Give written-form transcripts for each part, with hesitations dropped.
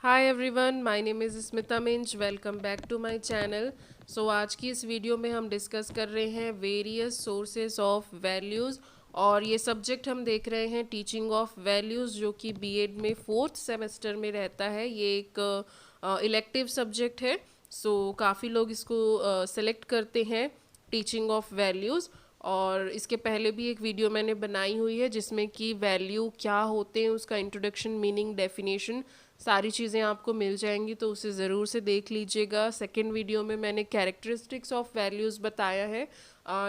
Hi everyone, my name is Smita Minz. Welcome back to my channel. So आज की इस video में हम डिस्कस कर रहे हैं वेरियस सोर्सेस ऑफ वैल्यूज़। और ये सब्जेक्ट हम देख रहे हैं टीचिंग ऑफ वैल्यूज़, जो कि बीएड में फोर्थ सेमेस्टर में रहता है। ये एक इलेक्टिव सब्जेक्ट है। सो काफ़ी लोग इसको सेलेक्ट करते हैं, टीचिंग ऑफ वैल्यूज़। और इसके पहले भी एक वीडियो मैंने बनाई हुई है जिसमें कि वैल्यू क्या होते हैं, उसका इंट्रोडक्शन, मीनिंग, डेफिनेशन, सारी चीज़ें आपको मिल जाएंगी, तो उसे ज़रूर से देख लीजिएगा। सेकंड वीडियो में मैंने कैरेक्टरिस्टिक्स ऑफ वैल्यूज़ बताया है,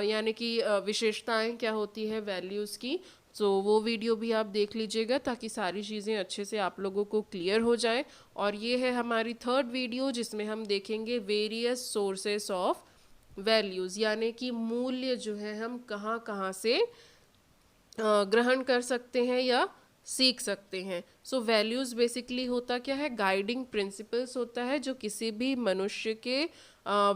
यानी कि विशेषताएं क्या होती है वैल्यूज़ की। तो वो वीडियो भी आप देख लीजिएगा ताकि सारी चीज़ें अच्छे से आप लोगों को क्लियर हो जाए। और ये है हमारी थर्ड वीडियो जिसमें हम देखेंगे वेरियस सोर्सेस ऑफ वैल्यूज़, यानी कि मूल्य जो है हम कहाँ कहाँ से ग्रहण कर सकते हैं या सीख सकते हैं। सो वैल्यूज़ बेसिकली होता क्या है, गाइडिंग प्रिंसिपल्स होता है जो किसी भी मनुष्य के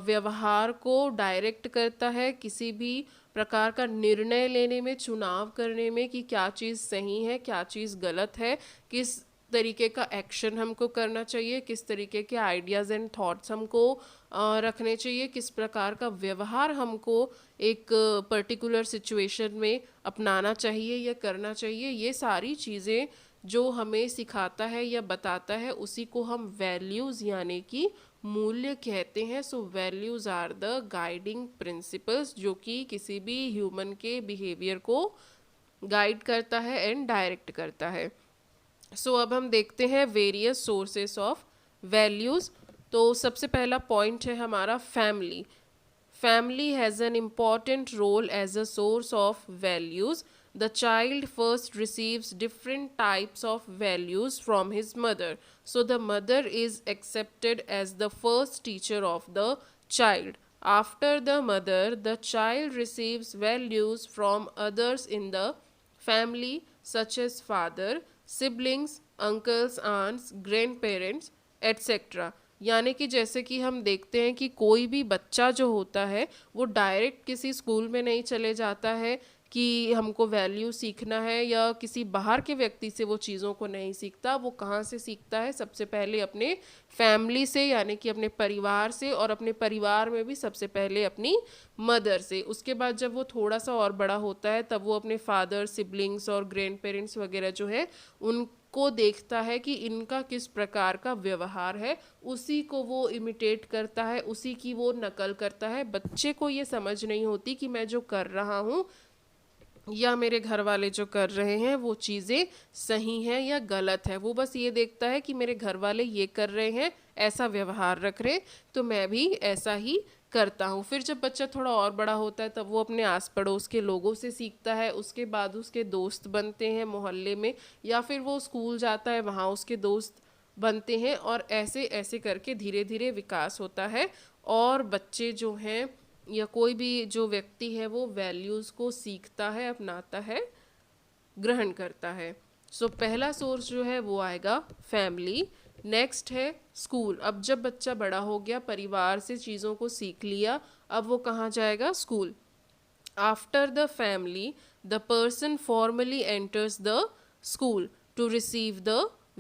व्यवहार को डायरेक्ट करता है, किसी भी प्रकार का निर्णय लेने में, चुनाव करने में कि क्या चीज़ सही है, क्या चीज़ गलत है, किस तरीके का एक्शन हमको करना चाहिए, किस तरीके के आइडियाज़ एंड थॉट्स हमको रखने चाहिए, किस प्रकार का व्यवहार हमको एक पर्टिकुलर सिचुएशन में अपनाना चाहिए या करना चाहिए। ये सारी चीज़ें जो हमें सिखाता है या बताता है उसी को हम वैल्यूज़ यानी कि मूल्य कहते हैं। So values are the guiding principles जो कि किसी भी ह्यूमन के बिहेवियर को गाइड करता है एंड डायरेक्ट करता है। अब हम देखते हैं वेरियस सोर्सेस ऑफ वैल्यूज़। तो सबसे पहला पॉइंट है हमारा family. Family has an important role as a source of values. The child first receives different types of values from his mother. So the mother is accepted as the first teacher of the child. After the mother, the child receives values from others in the family, such as father, siblings, uncles, aunts, grandparents, etc. यानी कि जैसे कि हम देखते हैं कि कोई भी बच्चा जो होता है वो डायरेक्ट किसी स्कूल में नहीं चले जाता है कि हमको वैल्यू सीखना है, या किसी बाहर के व्यक्ति से वो चीज़ों को नहीं सीखता। वो कहाँ से सीखता है? सबसे पहले अपने फैमिली से, यानी कि अपने परिवार से, और अपने परिवार में भी सबसे पहले अपनी मदर से। उसके बाद जब वो थोड़ा सा और बड़ा होता है तब वो अपने फादर, सिबलिंग्स और ग्रैंड पेरेंट्स वगैरह जो है उनको देखता है कि इनका किस प्रकार का व्यवहार है, उसी को वो इमिटेट करता है, उसी की वो नकल करता है। बच्चे को ये समझ नहीं होती कि मैं जो कर रहा हूँ या मेरे घर वाले जो कर रहे हैं वो चीज़ें सही हैं या गलत है। वो बस ये देखता है कि मेरे घर वाले ये कर रहे हैं, ऐसा व्यवहार रख रहे, तो मैं भी ऐसा ही करता हूँ। फिर जब बच्चा थोड़ा और बड़ा होता है तब वो अपने आस पड़ोस के लोगों से सीखता है, उसके बाद उसके दोस्त बनते हैं मोहल्ले में, या फिर वो स्कूल जाता है वहाँ उसके दोस्त बनते हैं, और ऐसे ऐसे करके धीरे धीरे विकास होता है। और बच्चे जो हैं या कोई भी जो व्यक्ति है वो वैल्यूज़ को सीखता है, अपनाता है, ग्रहण करता है। पहला सोर्स जो है वो आएगा फैमिली। नेक्स्ट है स्कूल। अब जब बच्चा बड़ा हो गया, परिवार से चीज़ों को सीख लिया, अब वो कहाँ जाएगा? School. After the family, the person formally enters the school to receive the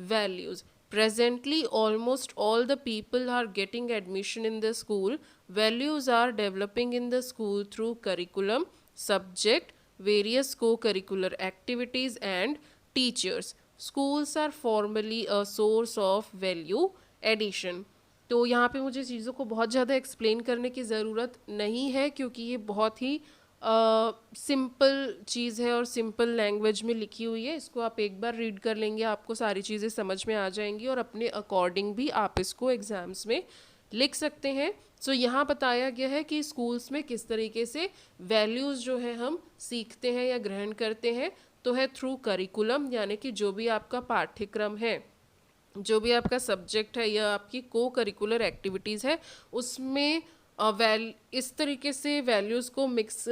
values. Presently, almost all the people are getting admission in the school. Values are developing in the school through curriculum, subject, various co-curricular activities and teachers. Schools are formally a source of value addition. तो यहाँ पे मुझे चीज़ों को बहुत ज़्यादा explain करने की ज़रूरत नहीं है क्योंकि ये बहुत ही सिंपल चीज़ है और सिंपल लैंग्वेज में लिखी हुई है। इसको आप एक बार रीड कर लेंगे, आपको सारी चीज़ें समझ में आ जाएंगी और अपने अकॉर्डिंग भी आप इसको एग्ज़ाम्स में लिख सकते हैं। यहाँ बताया गया है कि स्कूल्स में किस तरीके से वैल्यूज़ जो है हम सीखते हैं या ग्रहण करते हैं। तो है थ्रू करिकुलम, यानी कि जो भी आपका पाठ्यक्रम है, जो भी आपका सब्जेक्ट है या आपकी को करिकुलर एक्टिविटीज़ है, उसमें इस तरीके से वैल्यूज़ को मिक्स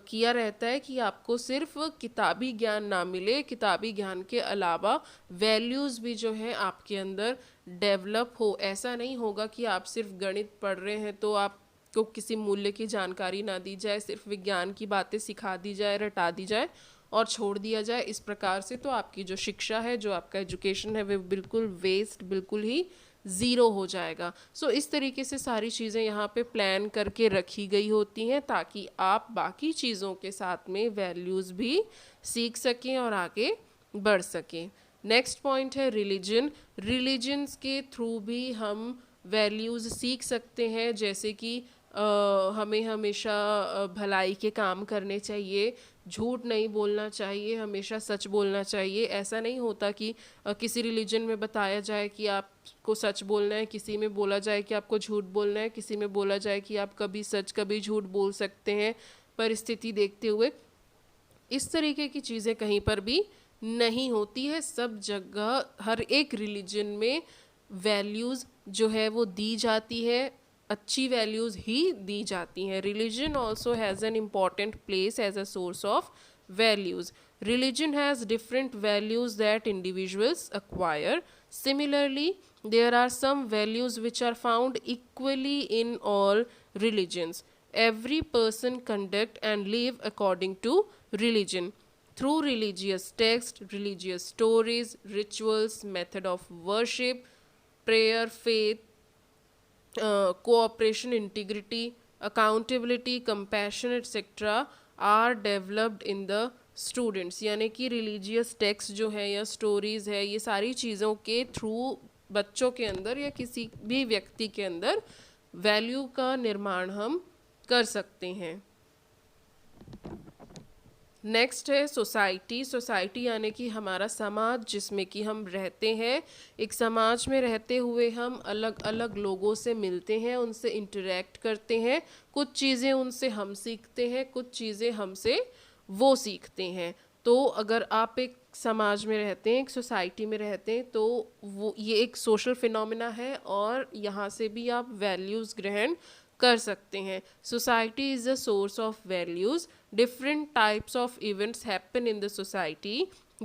किया रहता है कि आपको सिर्फ किताबी ज्ञान ना मिले, किताबी ज्ञान के अलावा वैल्यूज़ भी जो है आपके अंदर डेवलप हो। ऐसा नहीं होगा कि आप सिर्फ गणित पढ़ रहे हैं तो आपको किसी मूल्य की जानकारी ना दी जाए, सिर्फ विज्ञान की बातें सिखा दी जाए, रटा दी जाए, और छोड़ दिया जाए इस प्रकार से, तो आपकी जो शिक्षा है, जो आपका एजुकेशन है, वो बिल्कुल वेस्ट, बिल्कुल ही ज़ीरो हो जाएगा। सो इस तरीके से सारी चीज़ें यहाँ पे प्लान करके रखी गई होती हैं ताकि आप बाकी चीज़ों के साथ में वैल्यूज़ भी सीख सकें और आगे बढ़ सकें। नेक्स्ट पॉइंट है रिलीजन। रिलीजन्स के थ्रू भी हम वैल्यूज़ सीख सकते हैं, जैसे कि हमें हमेशा भलाई के काम करने चाहिए, झूठ नहीं बोलना चाहिए, हमेशा सच बोलना चाहिए। ऐसा नहीं होता कि किसी रिलीजन में बताया जाए कि आपको सच बोलना है, किसी में बोला जाए कि आपको झूठ बोलना है, किसी में बोला जाए कि आप कभी सच कभी झूठ बोल सकते हैं परिस्थिति देखते हुए। इस तरीके की चीज़ें कहीं पर भी नहीं होती है। सब जगह हर एक रिलीजन में वैल्यूज़ जो है वो दी जाती है, अच्छी वैल्यूज़ ही दी जाती हैं। Religion also has an important place as a source of values. Religion has different values that individuals acquire. Similarly, there are some values which are found equally in all religions. Every person conduct and live according to religion. Through religious texts, religious stories, rituals, method of worship, prayer, faith, cooperation, integrity, accountability, compassion, etc. are developed in the students. यानी कि religious text जो है या stories है, ये सारी चीज़ों के थ्रू बच्चों के अंदर या किसी भी व्यक्ति के अंदर वैल्यू का निर्माण हम कर सकते हैं। नेक्स्ट है सोसाइटी। सोसाइटी यानी कि हमारा समाज जिसमें कि हम रहते हैं। एक समाज में रहते हुए हम अलग अलग लोगों से मिलते हैं, उनसे इंटरेक्ट करते हैं, कुछ चीज़ें उनसे हम सीखते हैं, कुछ चीज़ें हमसे वो सीखते हैं। तो अगर आप एक समाज में रहते हैं, एक सोसाइटी में रहते हैं, तो वो ये एक सोशल फिनोमिना है और यहाँ से भी आप वैल्यूज़ ग्रहण कर सकते हैं। Society is a source of values. Different types of events happen in the society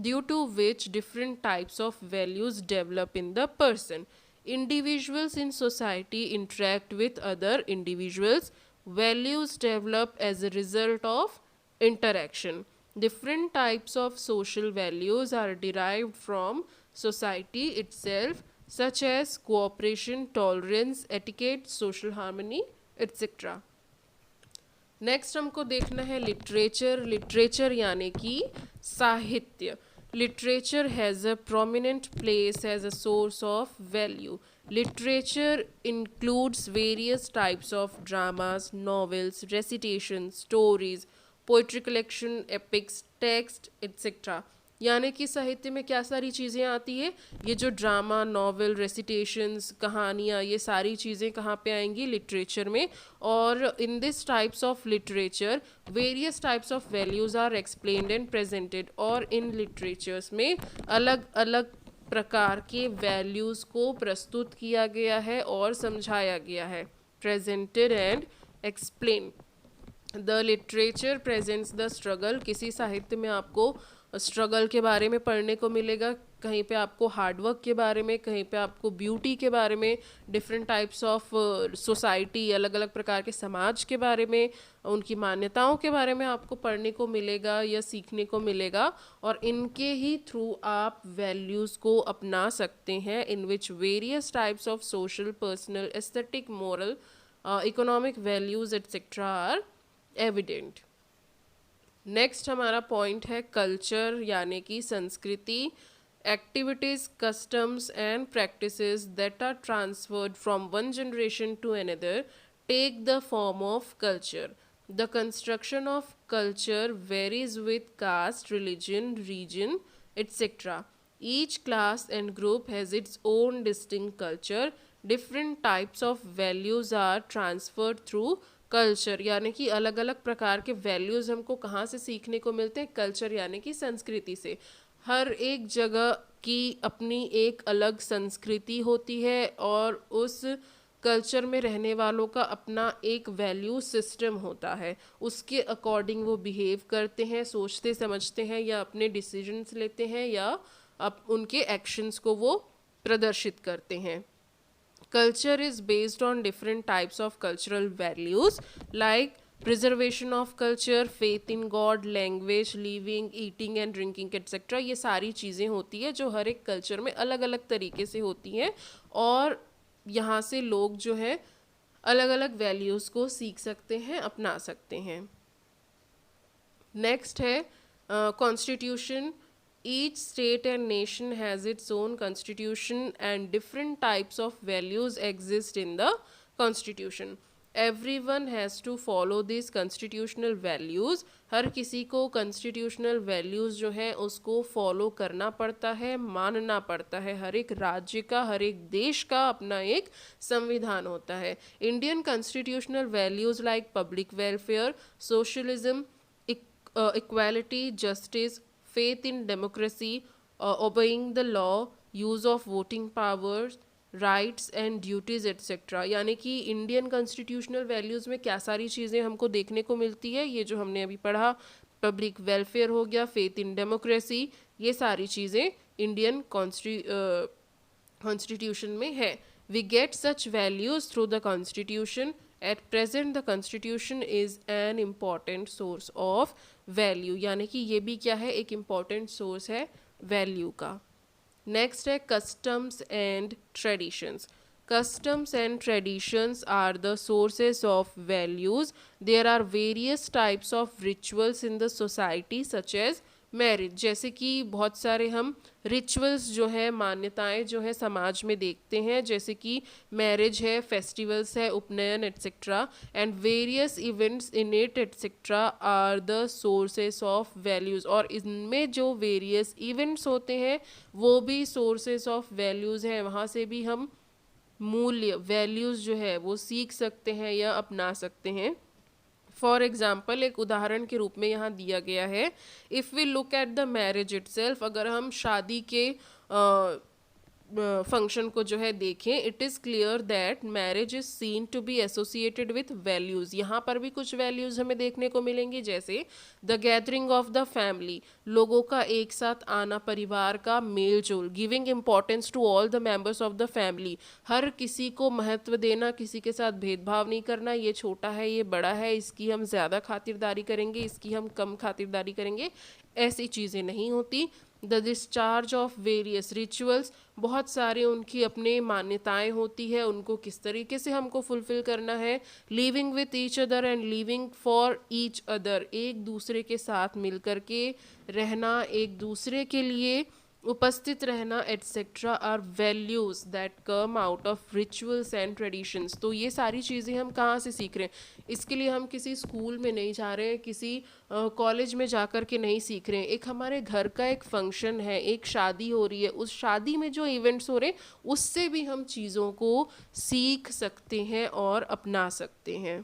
due to which different types of values develop in the person. Individuals in society interact with other individuals. Values develop as a result of interaction. Different types of social values are derived from society itself, such as cooperation, tolerance, etiquette, social harmony, etc. Next हमको देखना है literature. Literature यानी कि साहित्य। Literature has a prominent place as a source of value. Literature includes various types of dramas, novels, recitation, stories, poetry collection, epics, text etcetera. यानी कि साहित्य में क्या सारी चीज़ें आती है, ये जो ड्रामा, नॉवेल, रेसिटेशंस, कहानियाँ, ये सारी चीज़ें कहाँ पे आएंगी, लिटरेचर में। और in this types of literature various types of values are explained and presented. और इन लिटरेचर्स में अलग अलग प्रकार के वैल्यूज़ को प्रस्तुत किया गया है और समझाया गया है। Presented and explain. The literature presents the struggle. किसी साहित्य में आपको स्ट्रगल के बारे में पढ़ने को मिलेगा, कहीं पे आपको हार्डवर्क के बारे में, कहीं पे आपको ब्यूटी के बारे में, डिफरेंट टाइप्स ऑफ सोसाइटी, अलग अलग प्रकार के समाज के बारे में, उनकी मान्यताओं के बारे में आपको पढ़ने को मिलेगा या सीखने को मिलेगा। और इनके ही थ्रू आप वैल्यूज़ को अपना सकते हैं, in which various types of social, personal, aesthetic, moral, economic values etcetera are evident. Next हमारा पॉइंट है कल्चर यानी कि संस्कृति। Activities, customs and practices that are transferred from one generation to another take the form of culture. The construction of culture varies with caste, religion, region, etc. Each class and group has its own distinct culture. Different types of values are transferred through culture. यानी कि अलग अलग प्रकार के values हमको कहाँ से सीखने को मिलते हैं, कल्चर यानी कि संस्कृति से। हर एक जगह की अपनी एक अलग संस्कृति होती है और उस कल्चर में रहने वालों का अपना एक वैल्यू सिस्टम होता है, उसके अकॉर्डिंग वो बिहेव करते हैं, सोचते समझते हैं या अपने डिसीजंस लेते हैं या उनके एक्शंस को वो प्रदर्शित करते हैं। Culture is based on different types of cultural values like preservation of culture, faith in God, language, living, eating and drinking etcetera, ये सारी चीज़ें होती है जो हर एक कल्चर में अलग अलग तरीके से होती हैं और यहाँ से लोग जो है अलग अलग वैल्यूज़ को सीख सकते हैं, अपना सकते हैं। नेक्स्ट है constitution. Each state and nation has its own constitution and different types of values exist in the constitution. Everyone has to follow this constitutional values. हर किसी को कॉन्स्टिट्यूशनल वैल्यूज़ जो है उसको फॉलो करना पड़ता है, मानना पड़ता है। हर एक राज्य का, हर एक देश का अपना एक संविधान होता है। Indian constitutional values like public welfare, socialism, equality, justice, faith in democracy, obeying the law, use of voting powers, rights and duties etcetera. यानी कि इंडियन कॉन्स्टिट्यूशनल वैल्यूज़ में क्या सारी चीज़ें हमको देखने को मिलती है, ये जो हमने अभी पढ़ा, पब्लिक वेलफेयर हो गया, फेथ इन डेमोक्रेसी, ये सारी चीज़ें इंडियन कॉन्स्टिट्यूशन में है। We get such values through the constitution. At present the constitution is an important source of value, यानी कि ये भी क्या है, एक इम्पॉर्टेंट सोर्स है वैल्यू का। नेक्स्ट है customs and traditions. Customs and traditions are the sources of values. There are various types of rituals in the society such as marriage. जैसे कि बहुत सारे हम रिचुअल्स जो है, मान्यताएं जो है समाज में देखते हैं, जैसे कि मैरिज है, फेस्टिवल्स है, उपनयन etcetera, and various events in it etcetera are the sources of values. और इनमें जो वेरियस इवेंट्स होते हैं वो भी सोर्सेस ऑफ वैल्यूज़ हैं, वहाँ से भी हम मूल्य, वैल्यूज़ जो है वो सीख सकते हैं या अपना सकते हैं। फॉर एग्जाम्पल, एक उदाहरण के रूप में यहाँ दिया गया है, if we look at the marriage itself, अगर हम शादी के फंक्शन को जो है देखें, it is clear that marriage is seen to be associated with values. यहाँ पर भी कुछ वैल्यूज़ हमें देखने को मिलेंगी, जैसे the gathering of the family, लोगों का एक साथ आना, परिवार का मेल जोल, giving importance to all the members of the family, हर किसी को महत्व देना, किसी के साथ भेदभाव नहीं करना, ये छोटा है, ये बड़ा है, इसकी हम ज़्यादा खातिरदारी करेंगे, इसकी हम कम खातिरदारी करेंगे, ऐसी चीज़ें नहीं होती। The discharge of various rituals, बहुत सारे उनकी अपने मान्यताएं होती है, उनको किस तरीके से हमको फुलफिल करना है। Living with each other and living for each other, एक दूसरे के साथ मिल कर के रहना, एक दूसरे के लिए उपस्थित रहना etcetera are values that come out of rituals and traditions. तो ये सारी चीज़ें हम कहाँ से सीख रहे हैं? इसके लिए हम किसी स्कूल में नहीं जा रहे हैं, किसी कॉलेज में जा कर के नहीं सीख रहे हैं। एक हमारे घर का एक फंक्शन है, एक शादी हो रही है, उस शादी में जो इवेंट्स हो रहे हैं उससे भी हम चीज़ों को सीख सकते हैं और अपना सकते हैं।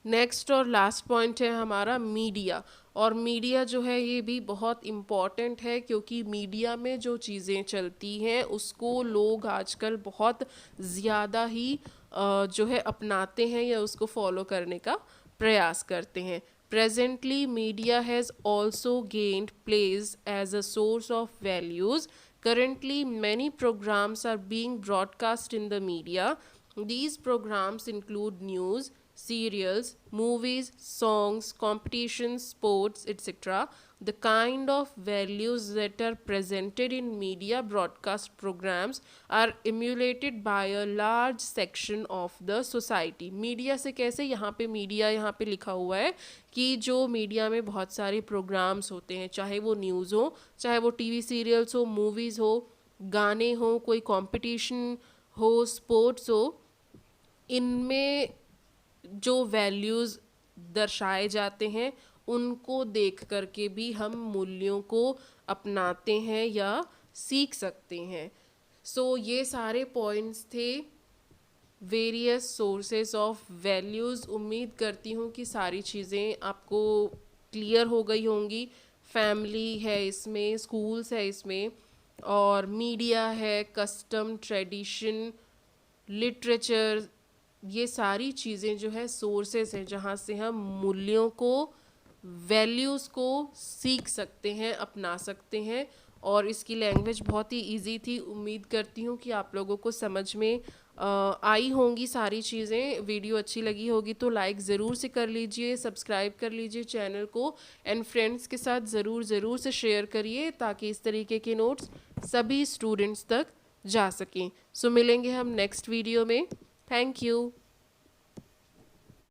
नेक्स्ट और लास्ट पॉइंट है हमारा मीडिया। और मीडिया जो है ये भी बहुत इम्पॉर्टेंट है, क्योंकि मीडिया में जो चीज़ें चलती हैं उसको लोग आजकल बहुत ज़्यादा ही जो है अपनाते हैं या उसको फॉलो करने का प्रयास करते हैं। Presently media has also gained place as a source of values. Currently, many programs are being broadcast in the media. These programs include news, serials, movies, songs, competitions, sports, etc. The kind of values that are presented in media broadcast programs are emulated by a large section of the society. Media से कैसे, यहाँ पे media यहाँ पे लिखा हुआ है कि जो मीडिया में बहुत सारे प्रोग्राम्स होते हैं, चाहे वो न्यूज़ हो, चाहे वो टीवी सीरियल्स हो, मूवीज़ हो, गाने हो, कोई कंपटीशन हो, स्पोर्ट्स हो, इनमें जो वैल्यूज़ दर्शाए जाते हैं उनको देख कर के भी हम मूल्यों को अपनाते हैं या सीख सकते हैं। सो ये सारे पॉइंट्स थे वेरियस सोर्सेस ऑफ वैल्यूज़। उम्मीद करती हूँ कि सारी चीज़ें आपको क्लियर हो गई होंगी। फैमिली है इसमें, स्कूल्स है इसमें, और मीडिया है, कस्टम, ट्रेडिशन, लिटरेचर, ये सारी चीज़ें जो है सोर्सेस हैं जहाँ से हम मूल्यों को, वैल्यूज़ को सीख सकते हैं, अपना सकते हैं। और इसकी लैंग्वेज बहुत ही इजी थी। उम्मीद करती हूँ कि आप लोगों को समझ में आई होंगी सारी चीज़ें। वीडियो अच्छी लगी होगी तो लाइक ज़रूर से कर लीजिए, सब्सक्राइब कर लीजिए चैनल को एंड फ्रेंड्स के साथ ज़रूर से शेयर करिए ताकि इस तरीके के नोट्स सभी स्टूडेंट्स तक जा सकें। सो मिलेंगे हम नेक्स्ट वीडियो में। Thank you.